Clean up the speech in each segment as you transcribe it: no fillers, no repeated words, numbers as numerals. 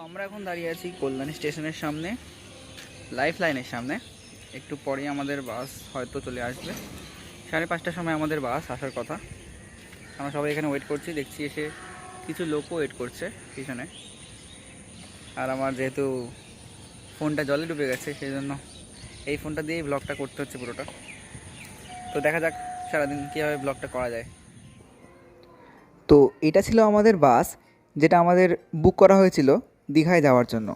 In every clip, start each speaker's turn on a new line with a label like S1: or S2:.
S1: আমরা এখন দাঁড়িয়ে আছি কল্যাণী স্টেশনের সামনে, লাইফ লাইনের সামনে। একটু পরেই আমাদের বাস হয়তো চলে আসবে। 5:30টার সময় আমাদের বাস আসার কথা। আমরা সবাই এখানে ওয়েট করছি, দেখছি এসে কিছু লোকও ওয়েট করছে পিছনে। আর আমার যেহেতু ফোনটা জলে ডুবে গেছে, সেই জন্য এই ফোনটা দিয়েই ব্লগটা করতে হচ্ছে পুরোটা। তো দেখা যাক সারাদিন কীভাবে ব্লগটা করা যায়। তো এটা ছিল আমাদের বাস, যেটা আমাদের বুক করা হয়েছিল দীঘায় যাওয়ার জন্য।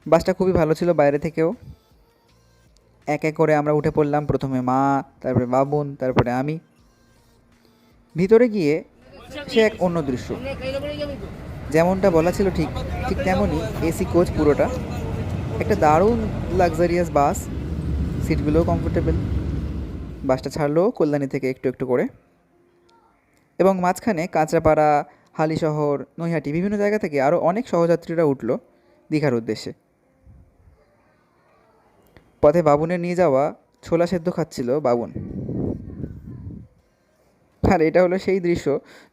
S1: বাসটা খুবই ভালো ছিল বাইরে থেকেও। এক এক করে আমরা উঠে পড়লাম, প্রথমে মা, তারপরে বাবুন, তারপরে আমি। ভিতরে গিয়ে সে এক অন্য দৃশ্য, যেমনটা বলা ছিল ঠিক ঠিক তেমনই। এসি কোচ পুরোটা, একটা দারুণ লাক্সারিয়াস বাস, সিটগুলোও কমফোর্টেবল। বাসটা ছাড়লো কল্যাণী থেকে একটু একটু করে, এবং মাঝখানে কাঁচরাপাড়া, হালিশহর, নৈহাটি বিভিন্ন জায়গা থেকে আরও অনেক সহযাত্রীরা উঠল দীঘার উদ্দেশ্যে। পথে বাবুনের নিয়ে যাওয়া ছোলা সেদ্ধ খাচ্ছিল বাবুন। আর এটা হলো সেই দৃশ্য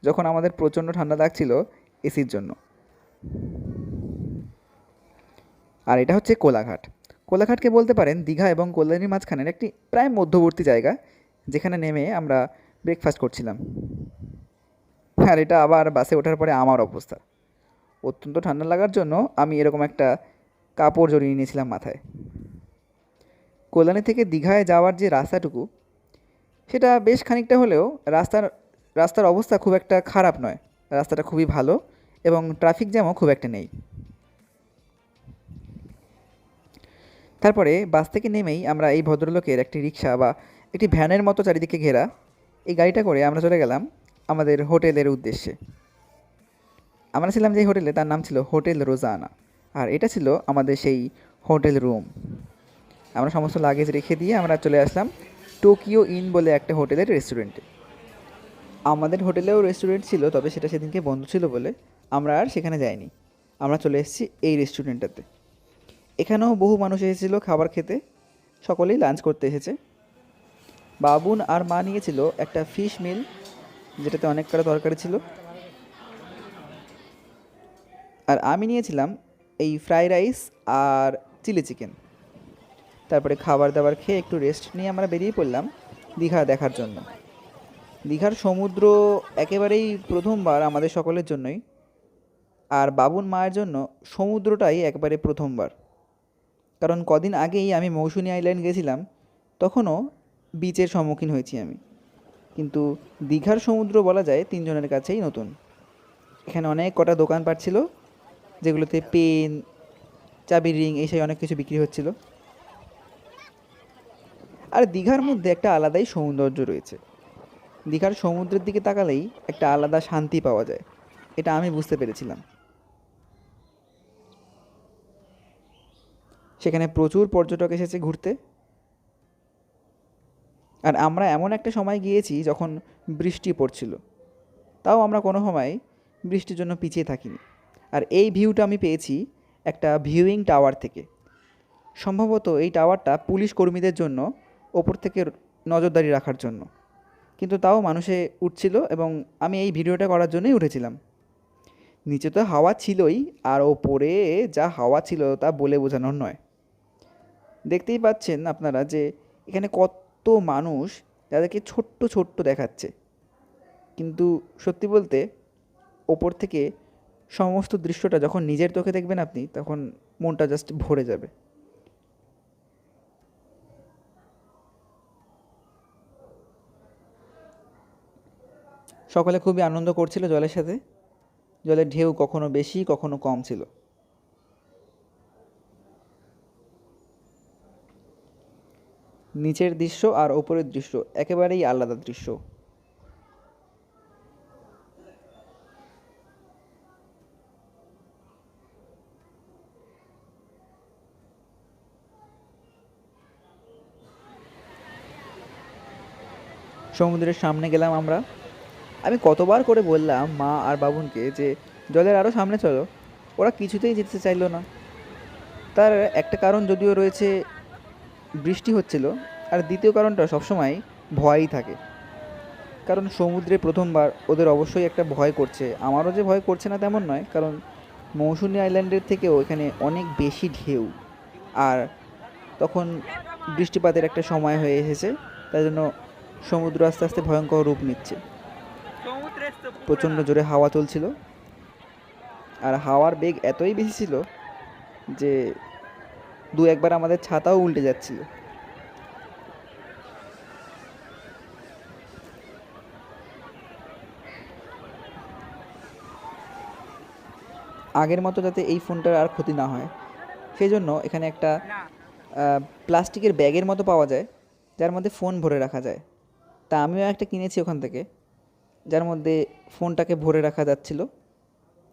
S1: যখন আমাদের প্রচণ্ড ঠান্ডা লাগছিল এসির জন্য। আর এটা হচ্ছে কোলাঘাট। কোলাঘাটকে বলতে পারেন দীঘা এবং কল্যাণীর মাঝখানের একটি প্রায় মধ্যবর্তী জায়গা, যেখানে নেমে আমরা ব্রেকফাস্ট করছিলাম। আর এটা আবার বাসে ওঠার পরে আমার অবস্থা, অত্যন্ত ঠান্ডা লাগার জন্য আমি এরকম একটা কাপড় জড়িয়ে নিয়েছিলাম মাথায়। কল্যাণী থেকে দীঘায় যাওয়ার যে রাস্তাটুকু, সেটা বেশ খানিকটা হলেও রাস্তার অবস্থা খুব একটা খারাপ নয়। রাস্তাটা খুবই ভালো এবং ট্রাফিক জ্যামও খুব একটা নেই। তারপরে বাস থেকে নেমেই আমরা এই ভদ্রলোকের একটি রিক্সা বা একটি ভ্যানের মতো চারিদিকে ঘেরা এই গাড়িটা করে আমরা চলে গেলাম আমাদের হোটেলের উদ্দেশ্যে। আমরা ছিলাম যে হোটেলে, তার নাম ছিল হোটেল রোজানা, আর এটা ছিল আমাদের সেই হোটেল রুম। আমরা সমস্ত লাগেজ রেখে দিয়ে আমরা চলে আসলাম টোকিও ইন বলে একটা হোটেলের রেস্টুরেন্টে। আমাদের হোটেলেও রেস্টুরেন্ট ছিল, তবে সেটা সেদিনকে বন্ধ ছিল বলে আমরা আর সেখানে যাইনি। আমরা চলে এসেছি এই রেস্টুরেন্টটাতে। এখানেও বহু মানুষ এসেছিলো খাবার খেতে, সকলেই লাঞ্চ করতে এসেছে। বাবুন আর মা নিয়েছিল একটা ফিশ মিল, যেটাতে অনেক কটা তরকারি ছিল, আর আমি নিয়েছিলাম এই ফ্রাই রাইস আর চিলি চিকেন। তারপরে খাবার দাবার খেয়ে একটু রেস্ট নিয়ে আমরা বেরিয়ে পড়লাম দীঘা দেখার জন্য। দীঘার সমুদ্র একেবারেই প্রথমবার আমাদের সকলের জন্যই, আর বাবুন মায়ের জন্য সমুদ্রটাই একবারে প্রথমবার। কারণ কদিন আগেই আমি মৌসুনী আইল্যান্ড গেছিলাম, তখনও বিচের সম্মুখীন হয়েছি আমি, কিন্তু দীঘার সমুদ্র বলা যায় তিনজনের কাছেই নতুন। এখানে অনেক কটা দোকানপাট ছিল, যেগুলোতে পেন, চাবির রিং, এই সেই অনেক কিছু বিক্রি হচ্ছিল। আর দীঘার মধ্যে একটা আলাদাই সৌন্দর্য রয়েছে। দীঘার সমুদ্রের দিকে তাকালেই একটা আলাদা শান্তি পাওয়া যায়, এটা আমি বুঝতে পেরেছিলাম। সেখানে প্রচুর পর্যটক এসেছে ঘুরতে। আর আমরা এমন একটা সময় গিয়েছি যখন বৃষ্টি পড়ছিল, তাও আমরা কোনো সময় বৃষ্টির জন্য পিছিয়ে থাকিনি। আর এই ভিউটা আমি পেয়েছি একটা ভিউইং টাওয়ার থেকে। সম্ভবত এই টাওয়ারটা পুলিশ কর্মীদের জন্য ওপর থেকে নজরদারি রাখার জন্য, কিন্তু তাও মানুষে উঠছিল এবং আমি এই ভিডিওটা করার জন্যই উঠেছিলাম। নিচে তো হাওয়া ছিলই, আর ওপরে যা হাওয়া ছিল তা বলে বোঝানোর নয়। দেখতেই পাচ্ছেন আপনারা যে এখানে কত মানুষ, যাদেরকে ছোট্ট ছোট্ট দেখাচ্ছে, কিন্তু সত্যি বলতে ওপর থেকে সমস্ত দৃশ্যটা যখন নিজের চোখে দেখবেন আপনি, তখন মনটা জাস্ট ভরে যাবে। সকলে খুবই আনন্দ করছিল জলের সাথে। জলের ঢেউ কখনো বেশি কখনো কম ছিল। নিচের দৃশ্য আর ওপরের দৃশ্য একেবারেই আলাদা দৃশ্য। সমুদ্রের সামনে গেলাম আমরা। আমি কতবার করে বললাম মা আর বাবুনকে যে জলের আরও সামনে চলো, ওরা কিছুতেই যেতে চাইলো না। তার একটা কারণ যদিও রয়েছে, বৃষ্টি হচ্ছিল, আর দ্বিতীয় কারণটা সবসময় ভয়ই থাকে। কারণ সমুদ্রে প্রথমবার ওদের অবশ্যই একটা ভয় করছে। আমারও যে ভয় করছে না তেমন নয়, কারণ মৌসুমী আইল্যান্ডের থেকেও এখানে অনেক বেশি ঢেউ। আর তখন বৃষ্টিপাতের একটা সময় হয়ে এসেছে, তাই জন্য সমুদ্র আস্তে আস্তে ভয়ঙ্কর রূপ নিচ্ছে। প্রচণ্ড জোরে হাওয়া চলছিল, আর হাওয়ার বেগ এতই বেশি ছিল যে দু একবার আমাদের ছাতাও উল্টে যাচ্ছিল। আগের মতো যাতে এই ফোনটার আর ক্ষতি না হয় সেই জন্য এখানে একটা প্লাস্টিকের ব্যাগের মতো পাওয়া যায়, যার মধ্যে ফোন ভরে রাখা যায়। তা আমিও একটা কিনেছি ওখান থেকে, যার মধ্যে ফোনটাকে ভরে রাখা যাচ্ছিল।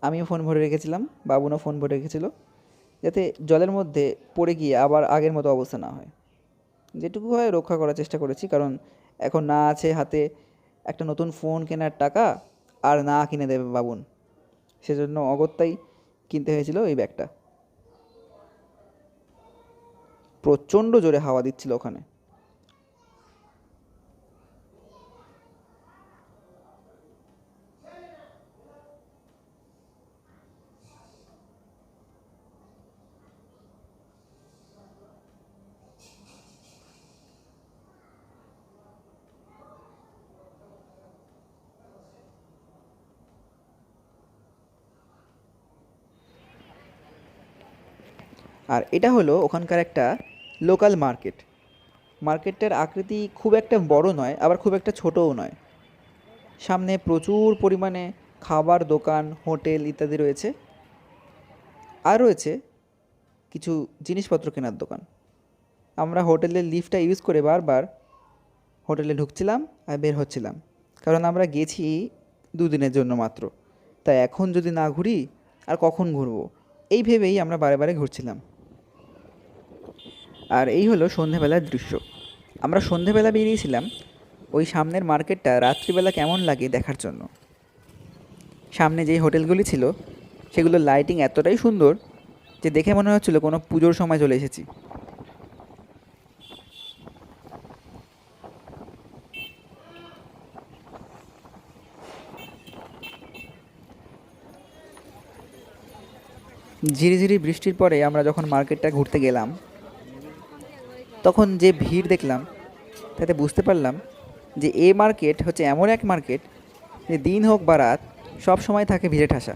S1: আমিও ফোন ভরে রেখেছিলাম, বাবুনও ফোন ভরে রেখেছিল, যাতে জলের মধ্যে পড়ে গিয়ে আবার আগের মতো অবস্থা না হয়। যেটুকু হয় রক্ষা করার চেষ্টা করেছি, কারণ এখন না আছে হাতে একটা নতুন ফোন কেনার টাকা, আর না কিনে দেবে বাবুন, সেজন্য অগত্যাই কিনতে হয়েছিল এই ব্যাগটা। প্রচণ্ড জোরে হাওয়া দিচ্ছিল ওখানে। আর এটা হলো ওখানকার একটা লোকাল মার্কেট। মার্কেটটার আকৃতি খুব একটা বড় নয়, আবার খুব একটা ছোটও নয়। সামনে প্রচুর পরিমাণে খাবার দোকান, হোটেল ইত্যাদি রয়েছে, আর রয়েছে কিছু জিনিসপত্র কেনার দোকান। আমরা হোটেলের লিফটটা ইউজ করে বারবার হোটেলে ঢুকছিলাম আর বের হচ্ছিলাম, কারণ আমরা গেছি দুদিনের জন্য মাত্র। তাই এখন যদি না ঘুরি আর কখন ঘুরবো, এই ভেবেই আমরা বারে বারে ঘুরছিলাম। আর এই হলো সন্ধেবেলার দৃশ্য। আমরা সন্ধেবেলা বেরিয়েছিলাম ওই সামনের মার্কেটটা রাত্রিবেলা কেমন লাগে দেখার জন্য। সামনে যেই হোটেলগুলি ছিল সেগুলোর লাইটিং এতটাই সুন্দর যে দেখে মনে হচ্ছিলো কোনো পুজোর সময় চলে এসেছি। ঝিরিঝিরি বৃষ্টির পরে আমরা যখন মার্কেটটা ঘুরতে গেলাম, তখন যে ভিড় দেখলাম তাতে বুঝতে পারলাম যে এই মার্কেট হচ্ছে এমন এক মার্কেট যে দিন হোক বা রাত সব সময় থাকে ভিড়ে ঠাসা।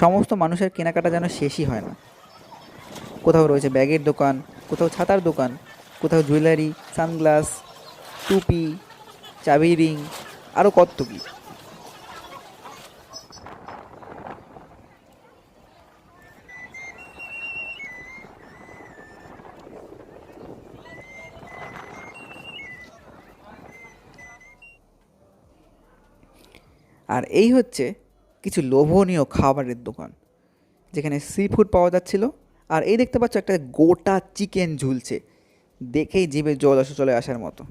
S1: সমস্ত মানুষের কেনাকাটা যেন শেষই হয় না। কোথাও রয়েছে ব্যাগের দোকান, কোথাও ছাতার দোকান, কোথাও জুয়েলারি, সানগ্লাস, টুপি, চাবি রিং, আরও কত কী। আর এই হচ্ছে কিছু লোভনীয় খাবারের দোকান, যেখানে সি ফুড পাওয়া যাচ্ছিল। আর এই দেখতে পাচ্ছ একটা গোটা চিকেন ঝুলছে, দেখেই জিভে জল চলে আসার মতো।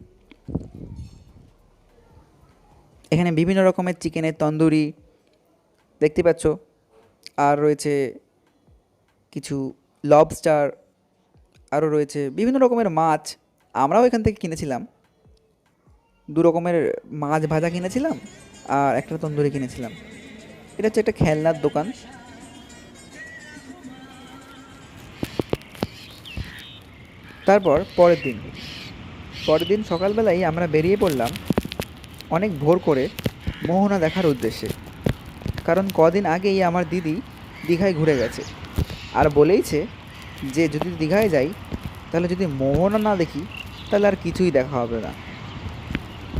S1: এখানে বিভিন্ন রকমের চিকেনের তন্দুরি দেখতে পাচ্ছ, আর রয়েছে কিছু লবস্টার, আরও রয়েছে বিভিন্ন রকমের মাছ। আমরাও এখান থেকে কিনেছিলাম, দু রকমের মাছ ভাজা কিনেছিলাম আর একটা তন্দুরি কিনেছিলাম। এটা হচ্ছে একটা খেলনার দোকান। তারপর পরের দিন সকালবেলাই আমরা বেরিয়ে পড়লাম অনেক ভোর করে মোহনা দেখার উদ্দেশ্যে, কারণ কদিন আগেই আমার দিদি দীঘায় ঘুরে গেছে আর বলেইছে যে যদি দীঘায় যাই তাহলে যদি মোহনা না দেখি তাহলে আর কিছুই দেখা হবে না।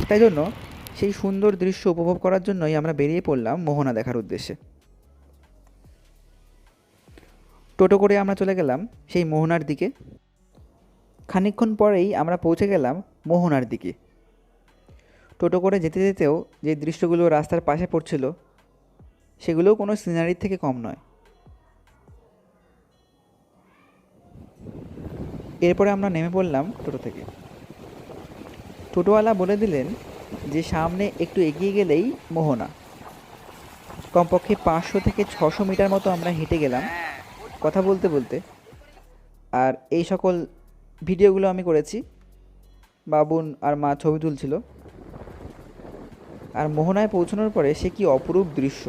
S1: তাই জন্য সেই সুন্দর দৃশ্য উপভোগ করার জন্যই আমরা বেরিয়ে পড়লাম মোহনা দেখার উদ্দেশ্যে। টোটো করে আমরা চলে গেলাম সেই মোহনার দিকে। খানিকক্ষণ পরেই আমরা পৌঁছে গেলাম মোহনার দিকে। টোটো করে যেতে যেতেও যে দৃশ্যগুলো রাস্তার পাশে পড়ছিল সেগুলোও কোনো সিনারির থেকে কম নয়। এরপরে আমরা নেমে পড়লাম টোটো থেকে। টোটোওয়ালা বলে দিলেন যে সামনে একটু এগিয়ে গেলেই মোহনা। কমপক্ষে 500 থেকে 600 মিটার মতো আমরা হেঁটে গেলাম কথা বলতে বলতে। আর এই সকল ভিডিওগুলো আমি করেছি, বাবুন আর মা ছবি তুলছিল। আর মোহনায় পৌঁছানোর পরে সে কি অপরূপ দৃশ্য!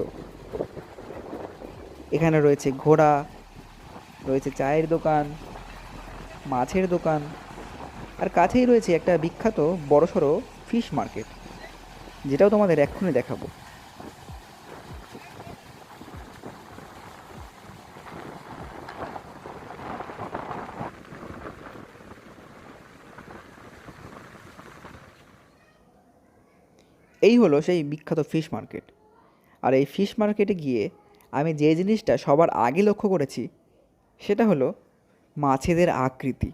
S1: এখানে রয়েছে ঘোড়া, রয়েছে চায়ের দোকান, মাছের দোকান, আর কাছেই রয়েছে একটা বিখ্যাত বড়সড় ফিশ মার্কেট, যেটাও তোমাদের এক্ষুনি দেখাবো। এই হলো সেই বিখ্যাত ফিশ মার্কেট। আর এই ফিশ মার্কেটে গিয়ে আমি যে জিনিসটা সবার আগে লক্ষ্য করেছি সেটা হলো মাছেদের আকৃতি।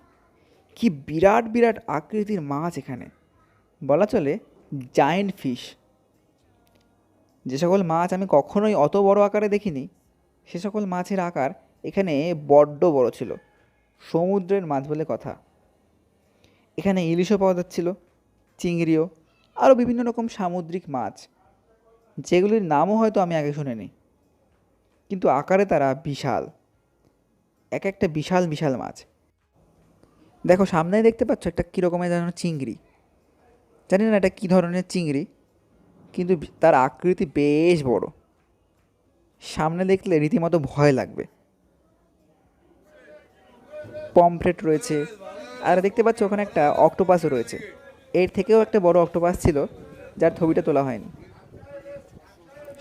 S1: কি বিরাট বিরাট আকৃতির মাছ এখানে, বলা চলে জায়েন্ট ফিশ। যে সকল মাছ আমি কখনোই অত বড় আকারে দেখিনি, সে সকল মাছের আকার এখানে বড্ড বড় ছিল, সমুদ্রের মাছ বলে কথা। এখানে ইলিশও পাওয়া যাচ্ছিল, চিংড়িও, আরও বিভিন্ন রকম সামুদ্রিক মাছ, যেগুলির নামও হয়তো আমি আগে শুনিনি, কিন্তু আকারে তারা বিশাল, এক একটা বিশাল বিশাল মাছ। দেখো সামনেই দেখতে পাচ্ছ একটা কীরকমের যেন চিংড়ি, জানি না এটা কী ধরনের চিংড়ি, কিন্তু তার আকৃতি বেশ বড়, সামনে দেখলে রীতিমতো ভয় লাগবে। পমফ্রেট রয়েছে, আর দেখতে পাচ্ছ ওখানে একটা অক্টোপাসও রয়েছে। এর থেকেও একটা বড় অক্টোপাস ছিল, যার ছবিটা তোলা হয়নি।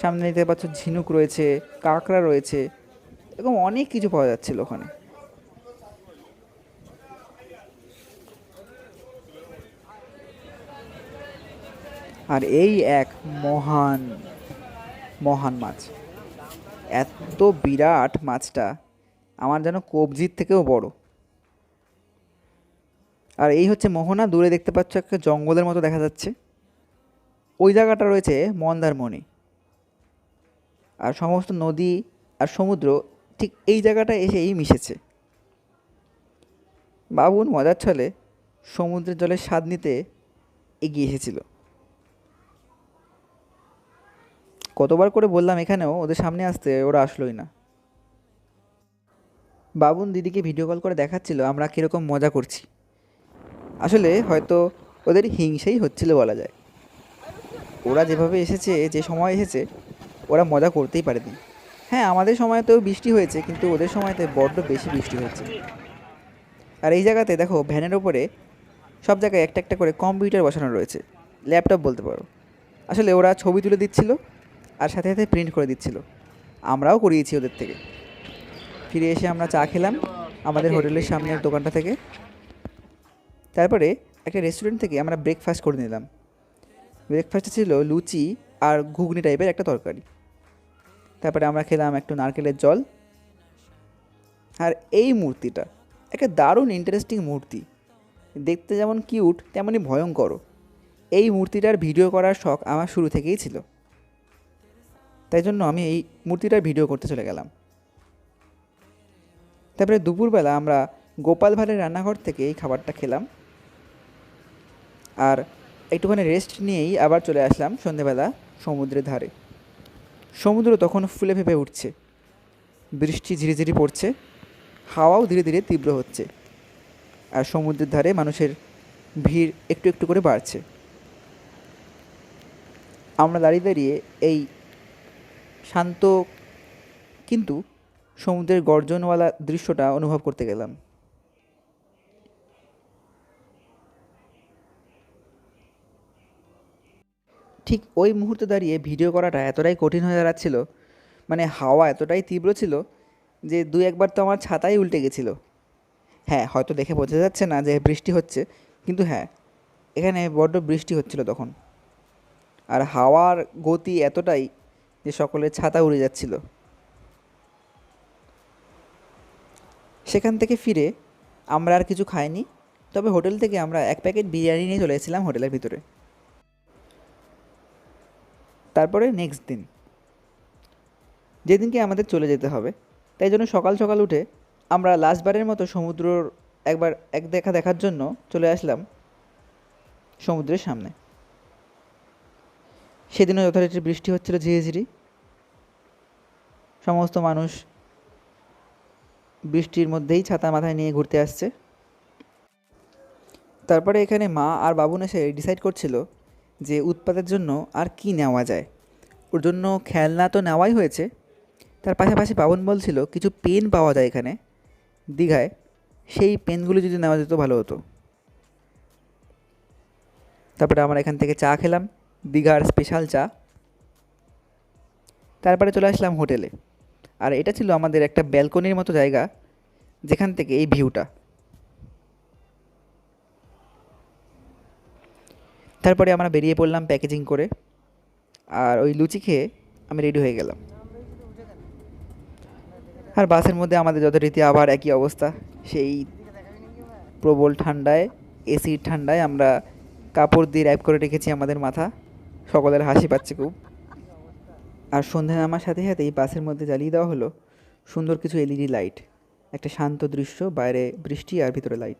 S1: সামনে দেখতে পাচ্ছ ঝিনুক রয়েছে, কাঁকড়া রয়েছে, এরকম অনেক কিছু পাওয়া যাচ্ছিল ওখানে। আর এই এক মহান মহান মাছ, এত বিরাট মাছটা আমার যেন কবজির থেকেও বড়। আর এই হচ্ছে মোহনা, দূরে দেখতে পাচ্ছ একটা জঙ্গলের মতো দেখা যাচ্ছে, ওই জায়গাটা রয়েছে মন্দারমণি। আর সমস্ত নদী আর সমুদ্র ঠিক এই জায়গাটায় এসেই মিশেছে। বাবুন মজার ছলে সমুদ্রের জলের স্বাদ নিতে এগিয়ে এসেছিল। কতবার করে বললাম এখানেও ওদের সামনে আসতে, ওরা আসলোই না। বাবুন দিদিকে ভিডিও কল করে দেখাচ্ছিল আমরা কীরকম মজা করছি। আসলে হয়তো ওদের হিংসেই হচ্ছিল বলা যায়। ওরা যেভাবে এসেছে, যে সময় এসেছে, ওরা মজা করতেই পারেনি। হ্যাঁ, আমাদের সময়তেও বৃষ্টি হয়েছে, কিন্তু ওদের সময়তে বড্ড বেশি বৃষ্টি হয়েছে। আর এই জায়গাতে দেখো ভ্যানের ওপরে সব জায়গায় একটা একটা করে কম্পিউটার বসানো রয়েছে, ল্যাপটপ বলতে পারো। আসলে ওরা ছবি তুলে দিচ্ছিল আর সাথে সাথে প্রিন্ট করে দিচ্ছিল, আমরাও করিয়েছি ওদের থেকে। ফিরে এসে আমরা চা খেলাম আমাদের হোটেলের সামনের দোকানটা থেকে। তারপরে একটা রেস্টুরেন্ট থেকে আমরা ব্রেকফাস্ট করে নিলাম। ব্রেকফাস্টে ছিল লুচি আর ঘুগনি টাইপের একটা তরকারি। তারপরে আমরা খেলাম একটু নারকেলের জল। আর এই মূর্তিটা একটা দারুণ ইন্টারেস্টিং মূর্তি, দেখতে যেমন কিউট তেমনই ভয়ঙ্কর। এই মূর্তিটার ভিডিও করার শখ আমার শুরু থেকেই ছিল, তাই জন্য আমি এই মূর্তিটার ভিডিও করতে চলে গেলাম। তারপরে দুপুরবেলা আমরা গোপাল ভাঁড়ের রান্নাঘর থেকে এই খাবারটা খেলাম, আর একটুখানি রেস্ট নিয়েই আবার চলে আসলাম সন্ধেবেলা সমুদ্রের ধারে। সমুদ্র তখন ফুলে ফেঁপে উঠছে, বৃষ্টি ঝিরিঝিরি পড়ছে, হাওয়াও ধীরে ধীরে তীব্র হচ্ছে, আর সমুদ্রের ধারে মানুষের ভিড় একটু একটু করে বাড়ছে। আমরা দাঁড়িয়ে দাঁড়িয়ে এই শান্ত কিন্তু সমুদ্রের গর্জনওয়ালা দৃশ্যটা অনুভব করতে গেলাম। ঠিক ওই মুহূর্তে দাঁড়িয়ে ভিডিও করাটা এতটাই কঠিন হয়ে দাঁড়াচ্ছিল, মানে হাওয়া এতটাই তীব্র ছিল যে দুই একবার তো আমার ছাতাই উল্টে গেছিলো। হ্যাঁ, হয়তো দেখে বোঝা যাচ্ছে না যে বৃষ্টি হচ্ছে, কিন্তু হ্যাঁ, এখানে বড্ড বৃষ্টি হচ্ছিল তখন। আর হাওয়ার গতি এতটাই যে সকলের ছাতা উড়ে যাচ্ছিল। সেখান থেকে ফিরে আমরা আর কিছু খাইনি, তবে হোটেল থেকে আমরা এক প্যাকেট বিরিয়ানি নিয়ে চলে এসেছিলাম হোটেলের ভিতরে। তারপরে নেক্সট দিন, যেদিনকে আমাদের চলে যেতে হবে, তাই জন্য সকাল সকাল উঠে আমরা লাস্টবারের মতো সমুদ্রর একবার এক দেখা দেখার জন্য চলে আসলাম সমুদ্রের সামনে। সেদিনও যথারীতি বৃষ্টি হচ্ছিল ঝিরিঝিরি। সমস্ত মানুষ বৃষ্টির মধ্যেই ছাতা মাথায় নিয়ে ঘুরতে আসছে। তারপরে এখানে মা আর বাবুন এসে ডিসাইড করছিল যে উৎপাতের জন্য আর কি নেওয়া যায়। ওর জন্য খেলনা তো নেওয়াই হয়েছে, তার পাশাপাশি পাবন বলছিল কিছু পেন পাওয়া যায় এখানে দীঘায়, সেই পেনগুলো যদি নেওয়া যেত ভালো হতো। তারপরে আমরা এখান থেকে চা খেলাম, দীঘার স্পেশাল চা। তারপরে চলে আসলাম হোটেলে। আর এটা ছিল আমাদের একটা ব্যালকনির মতো জায়গা, যেখান থেকে এই ভিউটা। তারপরে আমরা বেরিয়ে পড়লাম প্যাকেজিং করে, আর ওই লুচি খেয়ে আমি রেডি হয়ে গেলাম। আর বাসের মধ্যে আমাদের যথারীতি আবার একই অবস্থা, সেই প্রবল ঠান্ডায়, এসির ঠান্ডায় আমরা কাপড় দিয়ে র্যাপ করে রেখেছি আমাদের মাথা। সকলের হাসি পাচ্ছে খুব। আর সন্ধ্যা নামার সাথে সাথেই বাসের মধ্যে জ্বালিয়ে দেওয়া হলো সুন্দর কিছু এলইডি লাইট। একটা শান্ত দৃশ্য, বাইরে বৃষ্টি আর ভিতরে লাইট।